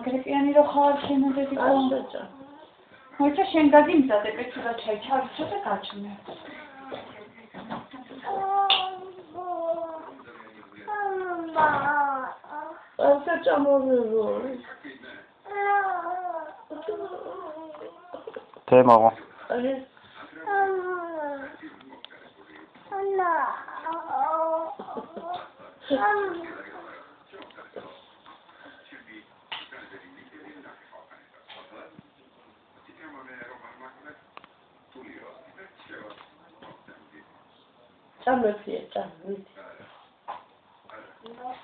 კრეპიანი რო ხარ შემოდები და მოიცა შენ გაგიმზადე პეცულა ჩაი ჩავიცო და გაჩვენე ანსა ჩამოვიდო თემო Ciao,